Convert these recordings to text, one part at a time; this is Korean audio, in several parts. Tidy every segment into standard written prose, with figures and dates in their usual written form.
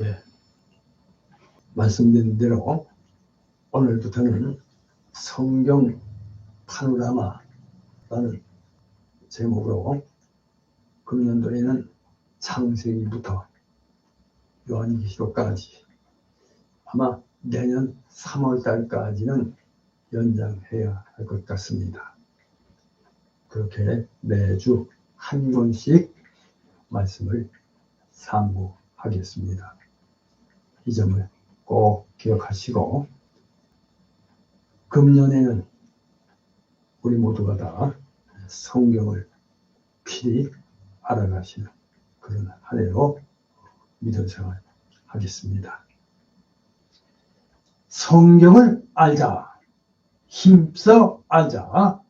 예, 말씀드린 대로 오늘부터는 성경 파노라마라는 제목으로 금년도에는 창세기부터 요한계시록까지 아마 내년 3월달까지는 연장해야 할 것 같습니다. 그렇게 매주 한 권씩 말씀을 상고하겠습니다. 이 점을 꼭 기억하시고 금년에는 우리 모두가 다 성경을 필히 알아가시는 그런 한 해로 믿음 생활 하겠습니다. 성경을 알자. 힘써 알자.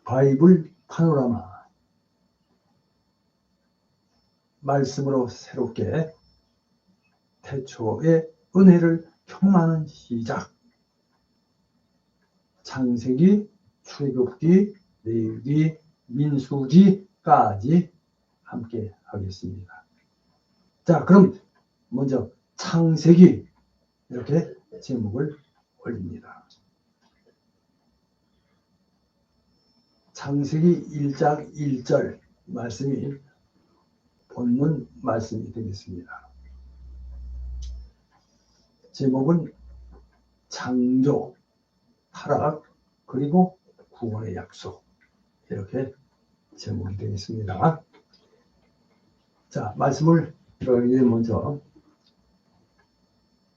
바이블 파노라마. 말씀으로 새롭게 태초의 은혜를 경험하는 시작. 창세기, 출애굽기, 레위기, 민수기까지 함께 하겠습니다. 자, 그럼 먼저 창세기 이렇게 제목을 올립니다. 창세기 1장 1절 말씀이 본문 말씀이 되겠습니다. 제목은 창조, 타락, 그리고 구원의 약속 이렇게 제목이 되겠습니다. 자, 말씀을 들어가기 전에 먼저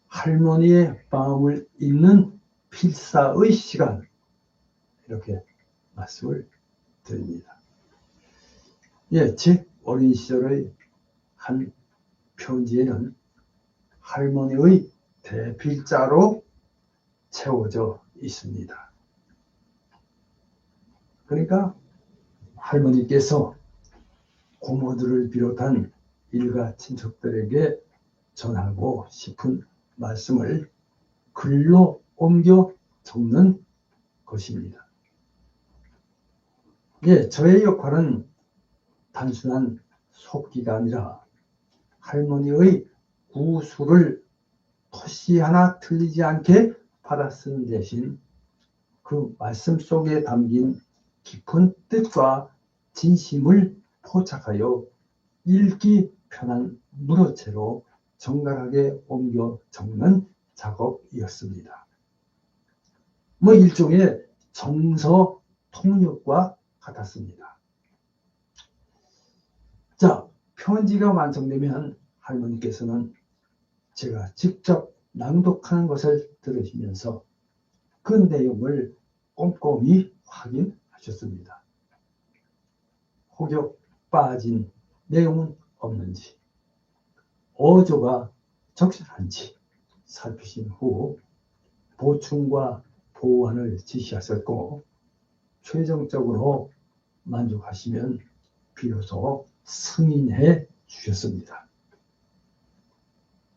할머니의 마음을 읽는 필사의 시간 이렇게 말씀을 드립니다. 예, 제 어린 시절의 한 편지에는 할머니의 대필자로 채워져 있습니다. 그러니까 할머니께서 고모들을 비롯한 일가 친척들에게 전하고 싶은 말씀을 글로 옮겨 적는 것입니다. 예, 저의 역할은 단순한 속기가 아니라 할머니의 구술을 토시 하나 틀리지 않게 받아 쓰는 대신 그 말씀 속에 담긴 깊은 뜻과 진심을 포착하여 읽기 편한 문어체로 정갈하게 옮겨 적는 작업이었습니다. 일종의 정서 통역과 같았습니다. 자, 편지가 완성되면 할머니께서는 제가 직접 낭독하는 것을 들으시면서 그 내용을 꼼꼼히 확인하셨습니다. 혹여 빠진 내용은 없는지, 어조가 적절한지 살피신 후 보충과 보완을 지시하셨고 최종적으로 만족하시면 비로소 승인해 주셨습니다.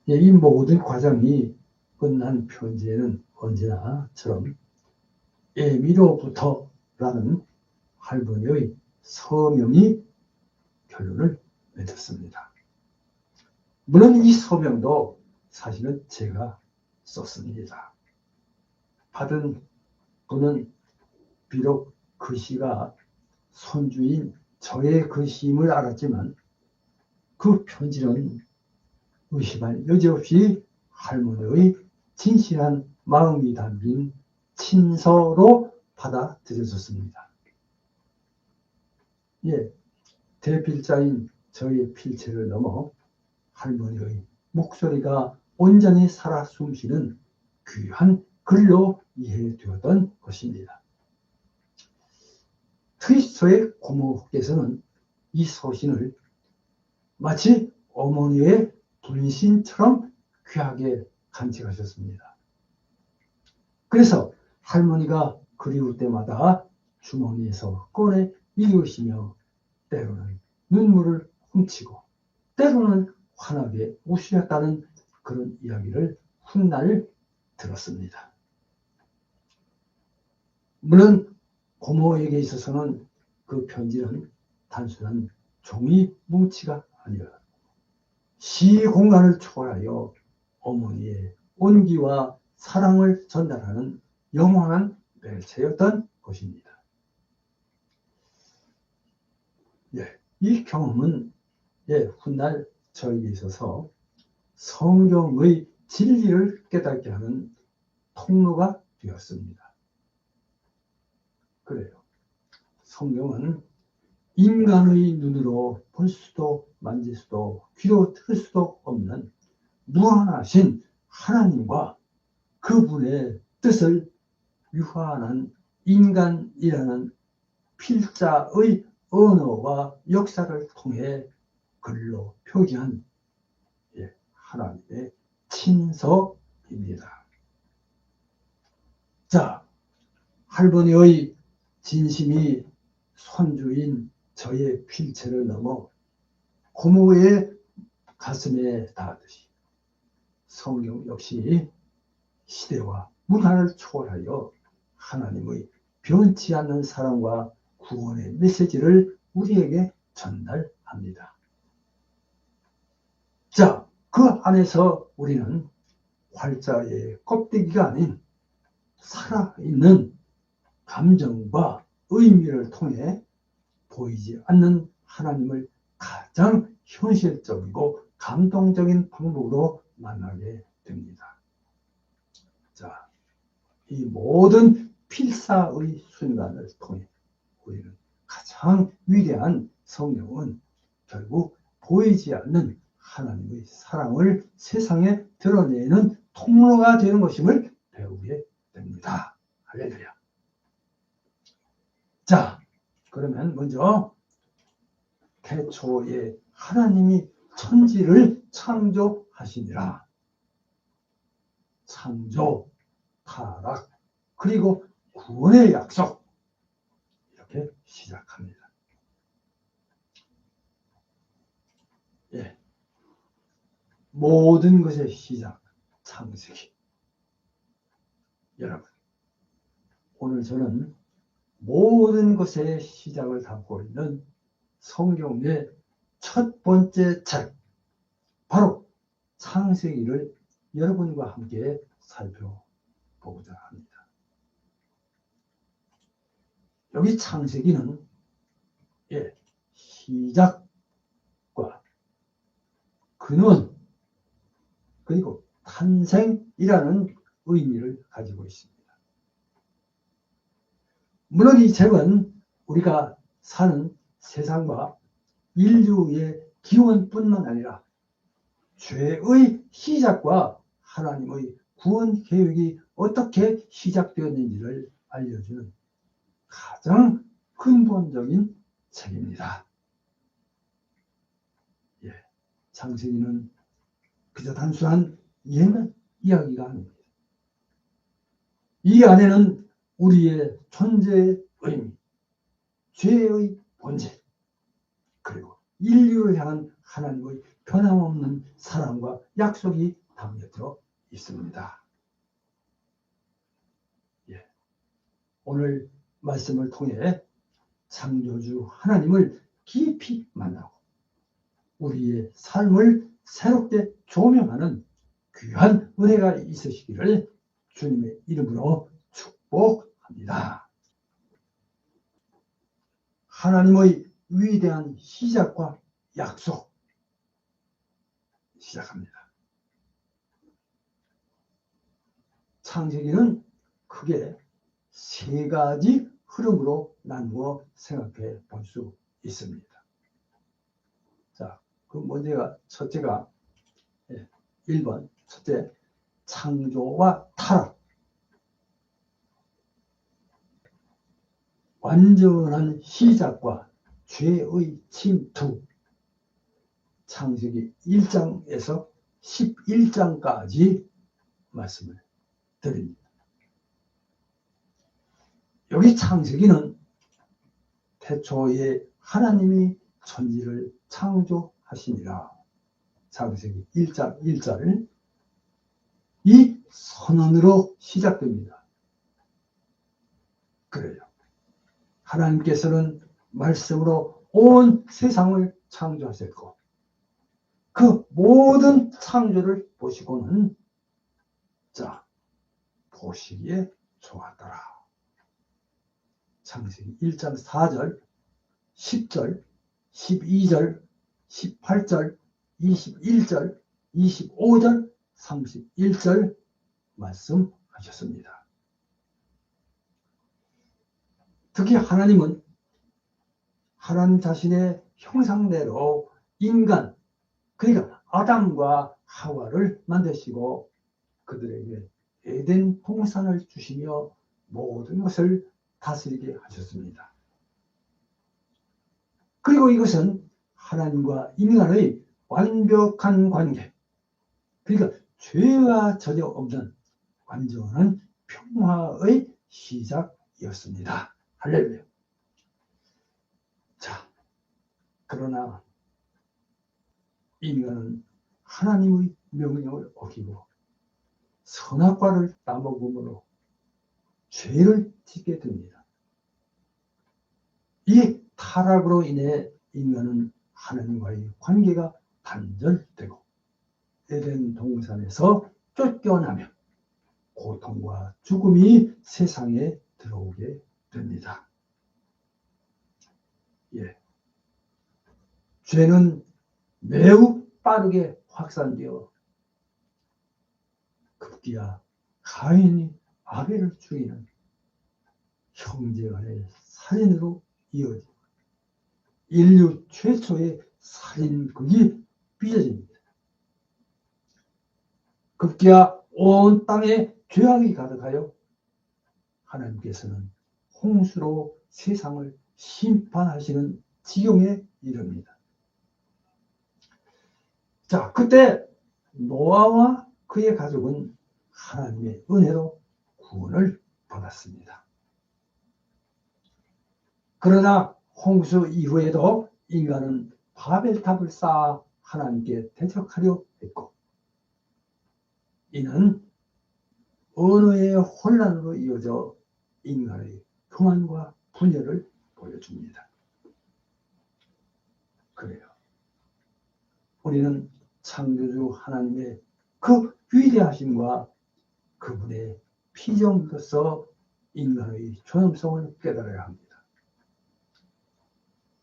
이 모든 과정이 끝난 편지에는 언제나처럼 에미로부터라는 할머니의 서명이 결론을 맺었습니다. 물론 이 서명도 사실은 제가 썼습니다. 받은 분은 비록 글씨가 손주인 저의 글씨임을 알았지만 그 편지는 의심할 여지 없이 할머니의 진실한 마음이 담긴 친서로 받아들여졌습니다. 예, 대필자인 저의 필체를 넘어 할머니의 목소리가 온전히 살아 숨쉬는 귀한 글로 이해되었던 것입니다. 트위스터의 고모께서는 이 서신을 마치 어머니의 분신처럼 귀하게 간직하셨습니다. 그래서 할머니가 그리울 때마다 주머니에서 꺼내 읽으시며 때로는 눈물을 훔치고 때로는 환하게 웃으셨다는 그런 이야기를 훗날 들었습니다. 물론 고모에게 있어서는 그 편지는 단순한 종이 뭉치가 아니라 시공간을 초월하여 어머니의 온기와 사랑을 전달하는 영원한 매체였던 것입니다. 이 경험은 훗날 저에게 있어서 성경의 진리를 깨닫게 하는 통로가 되었습니다. 그래요. 성경은 인간의 눈으로 볼 수도 만질 수도 귀로 들을 수도 없는 무한하신 하나님과 그분의 뜻을 유한한 인간이라는 필자의 언어와 역사를 통해 글로 표기한 하나님의 친서입니다. 자, 할머니의 진심이 손주인 저의 필체를 넘어 고모의 가슴에 닿듯이 성경 역시 시대와 문화를 초월하여 하나님의 변치 않는 사랑과 구원의 메시지를 우리에게 전달합니다. 자, 그 안에서 우리는 활자의 껍데기가 아닌 살아있는 감정과 의미를 통해 보이지 않는 하나님을 가장 현실적이고 감동적인 방법으로 만나게 됩니다. 자, 이 모든 필사의 순간을 통해 우리는 가장 위대한 성령은 결국 보이지 않는 하나님의 사랑을 세상에 드러내는 통로가 되는 것임을 배우게 됩니다. 할렐루야. 자, 그러면 먼저 태초에 하나님이 천지를 창조하시니라. 창조, 타락, 그리고 구원의 약속, 이렇게 시작합니다. 모든 것의 시작, 창세기. 여러분, 오늘 저는 모든 것의 시작을 담고 있는 성경의 첫 번째 책, 바로 창세기를 여러분과 함께 살펴보고자 합니다. 여기 창세기는 시작과 근원 그리고 탄생이라는 의미를 가지고 있습니다. 물론 이 책은 우리가 사는 세상과 인류의 기원뿐만 아니라 죄의 시작과 하나님의 구원 계획이 어떻게 시작되었는지를 알려주는 가장 근본적인 책입니다. 창세기는 그저 단순한 옛날 이야기가 아닙니다. 이 안에는 우리의 존재의 의미, 죄의 본질, 그리고 인류를 향한 하나님의 변함없는 사랑과 약속이 담겨져 있습니다. 오늘 말씀을 통해 창조주 하나님을 깊이 만나고 우리의 삶을 새롭게 조명하는 귀한 은혜가 있으시기를 주님의 이름으로 축복합니다. 하나님의 위대한 시작과 약속 시작합니다. 창세기는 크게 세 가지 흐름으로 나누어 생각해 볼 수 있습니다. 자, 그 먼저가 첫째가 1번 첫째 창조와 타락, 완전한 시작과 죄의 침투. 창세기 1장에서 11장까지 말씀을 드립니다. 여기 창세기는 태초에 하나님이 천지를 창조하시니라. 창세기 1장 1절을 이 선언으로 시작됩니다. 그래요. 하나님께서는 말씀으로 온 세상을 창조하셨고 그 모든 창조를 보시고는 자, 보시기에 좋았더라. 창세기 1장 4절, 10절, 12절, 18절, 21절, 25절, 31절 말씀하셨습니다. 특히 하나님은 하나님 자신의 형상대로 인간, 그러니까 아담과 하와를 만드시고 그들에게 에덴 동산을 주시며 모든 것을 다스리게 하셨습니다. 그리고 이것은 하나님과 인간의 완벽한 관계, 그러니까 죄가 전혀 없는 완전한 평화의 시작이었습니다. 할렐루야. 자, 그러나 인간은 하나님의 명령을 어기고 선악과를 따먹음으로 죄를 짓게 됩니다. 이 타락으로 인해 인간은 하나님과의 관계가 단절되고 에덴 동산에서 쫓겨나며 고통과 죽음이 세상에 들어오게 됩니다. 예. 죄는 매우 빠르게 확산되어 급기야 가인이 아벨을 죽이는 형제간의 살인으로 이어지고 인류 최초의 살인극이 빚어집니다. 급기야 온 땅에 죄악이 가득하여 하나님께서는 홍수로 세상을 심판하시는 지경에 이릅니다. 자, 그때 노아와 그의 가족은 하나님의 은혜로 구원을 받았습니다. 그러나 홍수 이후에도 인간은 바벨탑을 쌓아 하나님께 대적하려 했고 이는 언어의 혼란으로 이어져 인간의 교만과 분열을 보여줍니다. 그래요. 우리는 창조주 하나님의 그 위대하심과 그분의 피조물로서 인간의 존엄성을 깨달아야 합니다.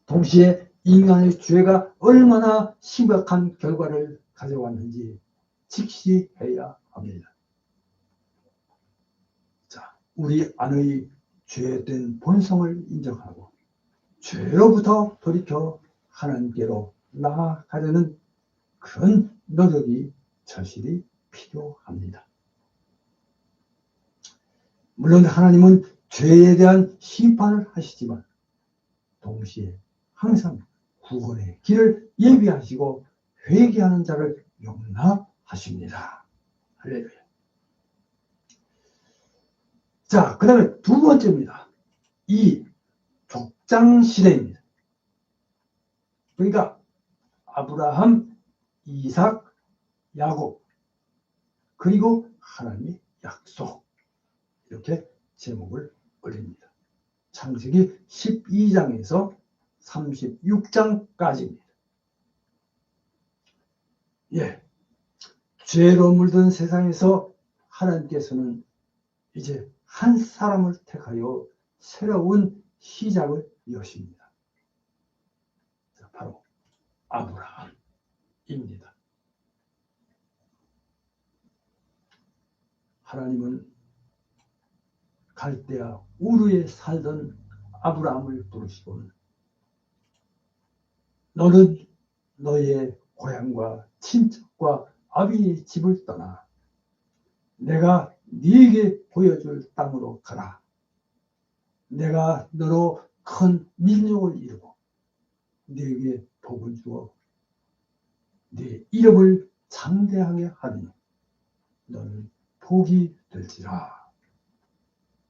동시에 인간의 죄가 얼마나 심각한 결과를 가져왔는지 직시해야 합니다. 자, 우리 안의 죄된 본성을 인정하고 죄로부터 돌이켜 하나님께로 나아가려는 그런 노력이 절실히 필요합니다. 물론 하나님은 죄에 대한 심판을 하시지만 동시에 항상 구원의 길을 예비하시고 회개하는 자를 용납하십니다. 할렐루야. 자, 그 다음에 두 번째입니다. 이 족장시대입니다. 그러니까 아브라함, 이삭, 야곱, 그리고 하나님의 약속, 이렇게 제목을 올립니다. 창세기 12장에서 36장까지입니다. 예, 죄로 물든 세상에서 하나님께서는 이제 한 사람을 택하여 새로운 시작을 여십니다. 바로 아브라함입니다. 하나님은 갈대아 우르에 살던 아브라함을 부르시고는 너는 너의 고향과 친척과 아비의 집을 떠나 내가 네게 보여줄 땅으로 가라. 내가 너로 큰 민족을 이루고 네게 복을 주어 네 이름을 장대하게 하리니 너는 복이 될지라.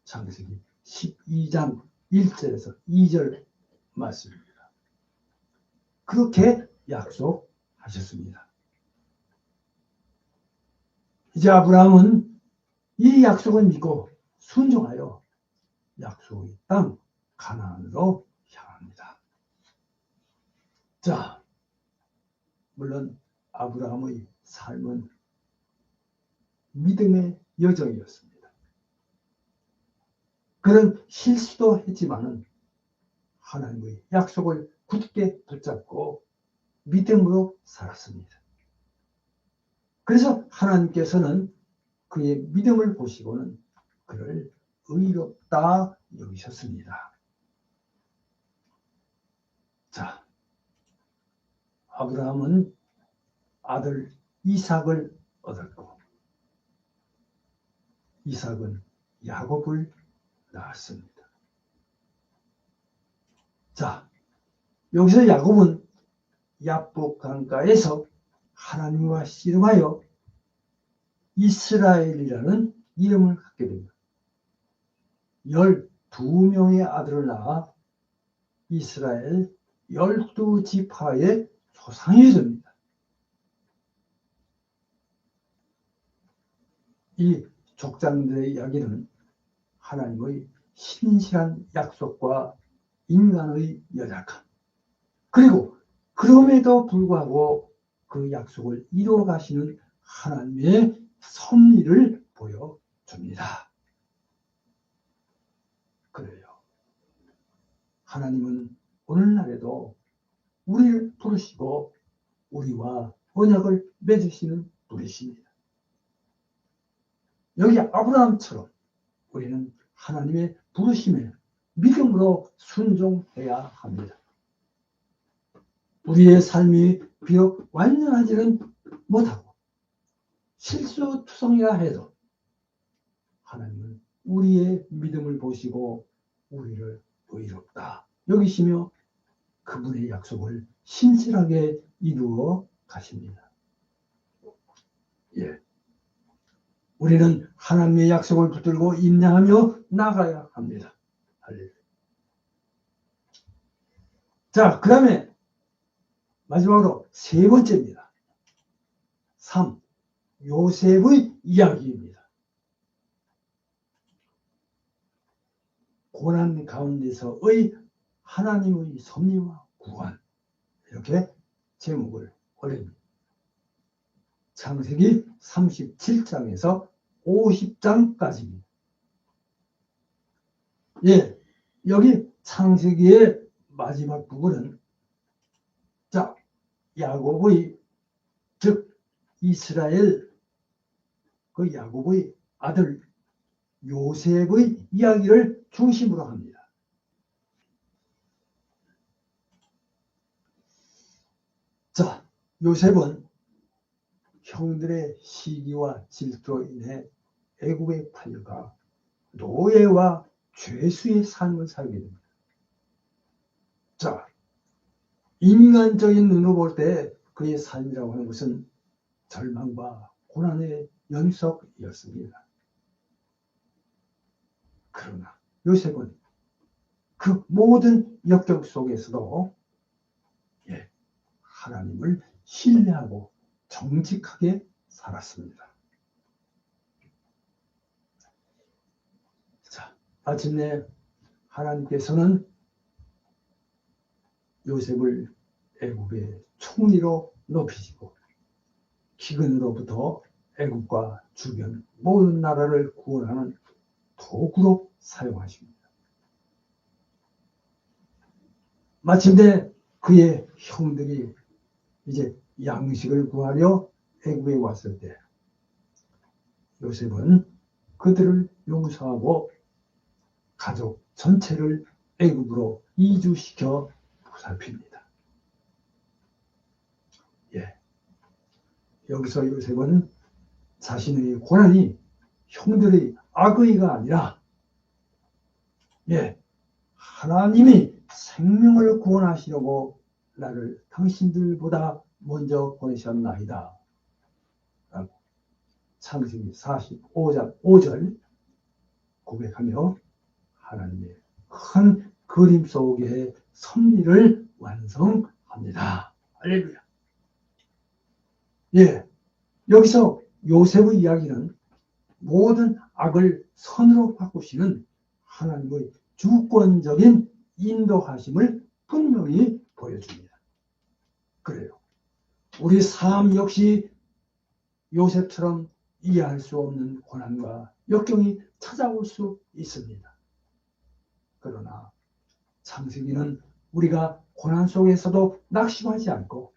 창세기 12장 1절에서 2절 말씀입니다. 그렇게 약속하셨습니다. 이제 아브라함은 이 약속을 믿고 순종하여 약속의 땅 가나안으로 향합니다. 자, 물론 아브라함의 삶은 믿음의 여정이었습니다. 그는 실수도 했지만은 하나님의 약속을 굳게 붙잡고 믿음으로 살았습니다. 그래서 하나님께서는 그의 믿음을 보시고는 그를 의롭다 여기셨습니다. 자, 아브라함은 아들 이삭을 얻었고 이삭은 야곱을 낳았습니다. 자, 여기서 야곱은 야복 강가에서 하나님과 씨름하여 이스라엘이라는 이름을 갖게 됩니다. 12명의 아들을 낳아 이스라엘 12지파의 조상이 됩니다. 이 족장들의 이야기는 하나님의 신실한 약속과 인간의 연약함, 그리고 그럼에도 불구하고 그 약속을 이루어 가시는 하나님의 섭리를 보여줍니다. 그래요. 하나님은 오늘날에도 우리를 부르시고 우리와 언약을 맺으시는 분이십니다. 여기 아브라함처럼 우리는 하나님의 부르심에 믿음으로 순종해야 합니다. 우리의 삶이 비록 완전하지는 못하고 실수투성이라 해도 하나님은 우리의 믿음을 보시고 우리를 의롭다 여기시며 그분의 약속을 신실하게 이루어 가십니다. 예. 우리는 하나님의 약속을 붙들고 인내하며 나가야 합니다. 할렐루야. 자, 그 다음에 마지막으로 세 번째입니다. 3. 요셉의 이야기입니다. 고난 가운데서의 하나님의 섭리와 구원, 이렇게 제목을 올립니다. 창세기 37장에서 50장까지입니다. 예, 여기 창세기의 마지막 부분은 자, 야곱의 즉 이스라엘 그 야곱의 아들 요셉의 이야기를 중심으로 합니다. 자, 요셉은 형들의 시기와 질투로 인해 애국에 팔려가 노예와 죄수의 삶을 살게 됩니다. 자, 인간적인 눈으로 볼 때 그의 삶이라고 하는 것은 절망과 고난의 연속이었습니다. 그러나 요셉은 그 모든 역경 속에서도 하나님을 신뢰하고 정직하게 살았습니다. 자, 마침내 하나님께서는 요셉을 애굽의 총리로 높이시고 기근으로부터 애굽과 주변 모든 나라를 구원하는 도구로 사용하십니다. 마침내 그의 형들이 이제 양식을 구하려 애굽에 왔을 때 요셉은 그들을 용서하고 가족 전체를 애굽으로 이주시켜 보살핍니다. 예. 여기서 요셉은 자신의 고난이 형들의 악의가 아니라 하나님이 생명을 구원하시려고 나를 당신들보다 먼저 보내셨나이다. 라고 창세기 45장 5절 고백하며 하나님의 큰 그림 속의 섭리를 완성합니다. 할렐루야. 예, 여기서 요셉의 이야기는 모든 악을 선으로 바꾸시는 하나님의 주권적인 인도하심을 분명히 보여줍니다. 그래요. 우리 삶 역시 요셉처럼 이해할 수 없는 고난과 역경이 찾아올 수 있습니다. 그러나 창세기는 우리가 고난 속에서도 낙심하지 않고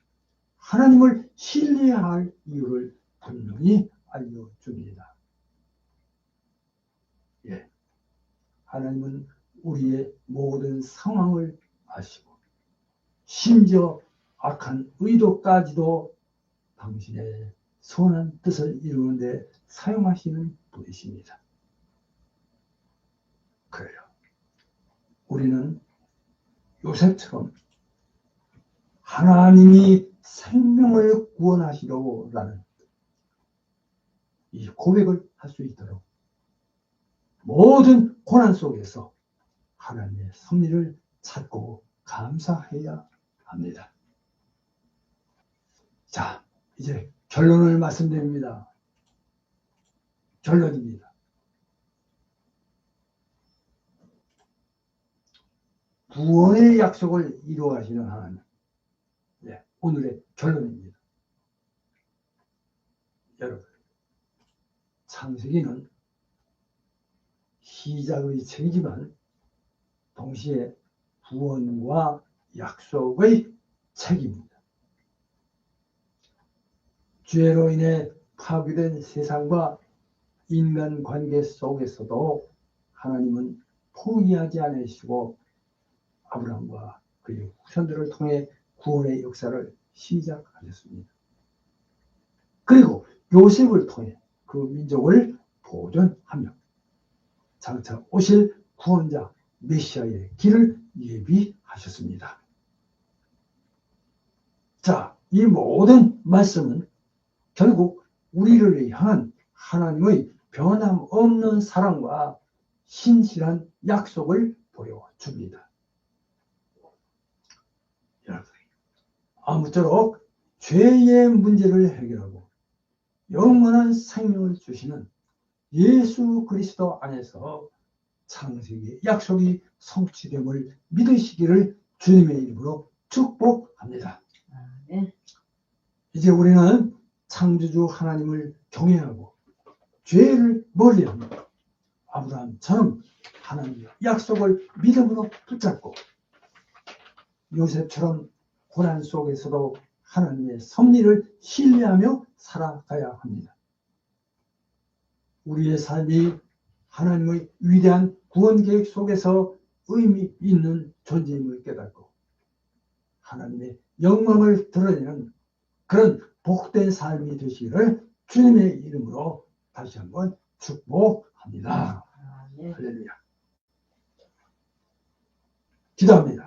하나님을 신뢰해야 할 이유를 분명히 알려줍니다. 예, 하나님은 우리의 모든 상황을 아시고 심지어 악한 의도까지도 당신의 선한 뜻을 이루는 데 사용하시는 분이십니다. 그래요. 우리는 요셉처럼 하나님이 생명을 구원하시려고라는 이 고백을 할 수 있도록 모든 고난 속에서 하나님의 섭리를 찾고 감사해야 합니다. 자, 이제 결론을 말씀드립니다. 결론입니다. 구원의 약속을 이루어가시는 하나님. 네, 오늘의 결론입니다. 여러분, 창세기는 시작의 책이지만 동시에 구원과 약속의 책입니다. 죄로 인해 파괴된 세상과 인간관계 속에서도 하나님은 포기하지 않으시고 아브라함과 그의 후손들을 통해 구원의 역사를 시작하셨습니다. 그리고 요셉을 통해 그 민족을 보존하며 장차 오실 구원자 메시아의 길을 예비하셨습니다. 자, 이 모든 말씀은 결국 우리를 향한 하나님의 변함없는 사랑과 신실한 약속을 보여줍니다. 여러분, 아무쪼록 죄의 문제를 해결하고 영원한 생명을 주시는 예수 그리스도 안에서 창세기의 약속이 성취됨을 믿으시기를 주님의 이름으로 축복합니다. 이제 우리는 창조주 하나님을 경외하고 죄를 멀리하며 아브라함처럼 하나님의 약속을 믿음으로 붙잡고 요셉처럼 고난 속에서도 하나님의 섭리를 신뢰하며 살아가야 합니다. 우리의 삶이 하나님의 위대한 구원 계획 속에서 의미 있는 존재임을 깨닫고 하나님의 영광을 드러내는 그런 복된 삶이 되시기를 주님의 이름으로 다시 한번 축복합니다. 할렐루야. 기도합니다.